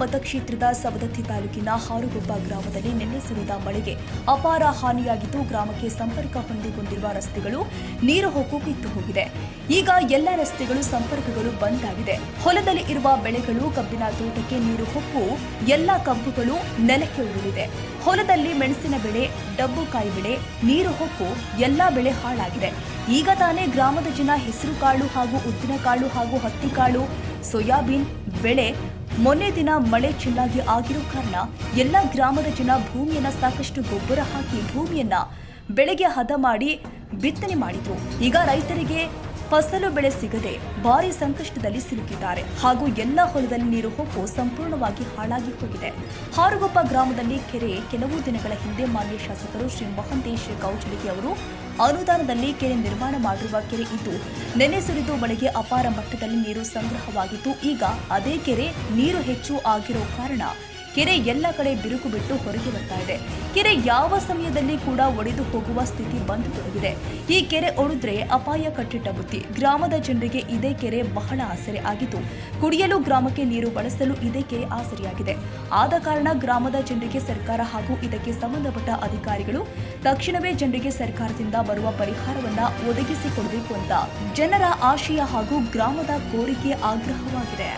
ಮತಕ್ಷೇತ್ರದ ಸವದತ್ತಿ ತಾಲೂಕಿನ ಹಾರುಗೊಪ್ಪ ಗ್ರಾಮದಲ್ಲಿ ನಿನ್ನೆ ಸುರಿದ ಮಳೆಗೆ ಅಪಾರ ಹಾನಿಯಾಗಿದ್ದು, ಗ್ರಾಮಕ್ಕೆ ಸಂಪರ್ಕ ಹೊಂದಿಕೊಂಡಿರುವ ರಸ್ತೆಗಳು ನೀರು ಹೊಕ್ಕು ಕಿತ್ತು ಹೋಗಿದೆ. ಈಗ ಎಲ್ಲ ರಸ್ತೆಗಳು ಸಂಪರ್ಕಗಳು ಬಂದ್ ಆಗಿದೆ. ಹೊಲದಲ್ಲಿ ಇರುವ ಬೆಳೆಗಳು, ಕಬ್ಬಿನ ತೋಟಕ್ಕೆ ನೀರು ಹೊಕ್ಕು ಎಲ್ಲ ಕಬ್ಬುಗಳು ನೆಲಕ್ಕೆ ಉರುಳಿದೆ. ಹೊಲದಲ್ಲಿ ಮೆಣಸಿನ ಬೆಳೆ, ಡಬ್ಬುಕಾಯಿ ಬೆಳೆ ನೀರು ಹೊಕ್ಕು ಎಲ್ಲಾ ಬೆಳೆ ಹಾಳಾಗಿದೆ. ಈಗ ತಾನೇ ಗ್ರಾಮದ ಜನ ಹೆಸರುಕಾಳು ಹಾಗೂ ಉದ್ದಿನಕಾಳು ಹಾಗೂ ಹತ್ತಿಕಾಳು, ಸೋಯಾಬೀನ್ ಬೆಳೆ ಮೊನ್ನೆ ದಿನ ಮಳೆ ಚೆನ್ನಾಗಿ ಆಗಿರೋ ಕಾರಣ ಎಲ್ಲ ಗ್ರಾಮದ ಜನ ಭೂಮಿಯನ್ನ ಸಾಕಷ್ಟು ಗೊಬ್ಬರ ಹಾಕಿ ಭೂಮಿಯನ್ನ ಬೆಳೆಗೆ ಹದ ಮಾಡಿ ಬಿತ್ತನೆ ಮಾಡಿದ್ರು. ಈಗ ರೈತರಿಗೆ ಫಸಲು ಬೆಳೆ ಸಿಗದೆ ಭಾರಿ ಸಂಕಷ್ಟದಲ್ಲಿ ಸಿಲುಕಿದ್ದಾರೆ ಹಾಗೂ ಎಲ್ಲ ಹೊಲದಲ್ಲಿ ನೀರು ಹೊಕ್ಕು ಸಂಪೂರ್ಣವಾಗಿ ಹಾಳಾಗಿ ಹೋಗಿದೆ. ಹಾರುಗೊಪ್ಪ ಗ್ರಾಮದಲ್ಲಿ ಕೆರೆ ಕೆಲವು ದಿನಗಳ ಹಿಂದೆ ಮಾನ್ಯ ಶಾಸಕರು ಶ್ರೀ ಮಹಂತೇಶ್ ಕೌಜಲಗಿ ಅವರು ಅನುದಾನದಲ್ಲಿ ಕೆರೆ ನಿರ್ಮಾಣ ಮಾಡಿರುವ ಕೆರೆ ಇದ್ದು, ನೆನೆ ಸುರಿದು ಮಳೆಗೆ ಅಪಾರ ಮಟ್ಟದಲ್ಲಿ ನೀರು ಸಂಗ್ರಹವಾಗಿತ್ತು. ಈಗ ಅದೇ ಕೆರೆ ನೀರು ಹೆಚ್ಚು ಆಗಿರೋ ಕಾರಣ ಕೆರೆ ಎಲ್ಲ ಕಡೆ ಬಿರುಕು ಬಿಟ್ಟು ಹೊರಗೆ ಬರ್ತಾ ಇದೆ. ಕೆರೆ ಯಾವ ಸಮಯದಲ್ಲಿ ಕೂಡ ಒಡೆದು ಹೋಗುವ ಸ್ಥಿತಿ ಬಂದು ತೊಡಗಿದೆ. ಈ ಕೆರೆ ಒಡೆದ್ರೆ ಅಪಾಯ ಕಟ್ಟಿಟ್ಟ ಬುತ್ತಿ. ಗ್ರಾಮದ ಜನರಿಗೆ ಇದೇ ಕೆರೆ ಬಹಳ ಆಸರೆ ಆಗಿದ್ದು, ಕುಡಿಯಲು ಗ್ರಾಮಕ್ಕೆ ನೀರು ಬಳಸಲು ಇದೇ ಕೆರೆ ಆಸರೆಯಾಗಿದೆ. ಆದ ಕಾರಣ ಗ್ರಾಮದ ಜನರಿಗೆ ಸರ್ಕಾರ ಹಾಗೂ ಇದಕ್ಕೆ ಸಂಬಂಧಪಟ್ಟ ಅಧಿಕಾರಿಗಳು ತಕ್ಷಣವೇ ಜನರಿಗೆ ಸರ್ಕಾರದಿಂದ ಬರುವ ಪರಿಹಾರವನ್ನ ಒದಗಿಸಿಕೊಡಬೇಕು ಅಂತ ಜನರ ಆಶಯ ಹಾಗೂ ಗ್ರಾಮದ ಕೋರಿಕೆ ಆಗ್ರಹವಾಗಿದೆ.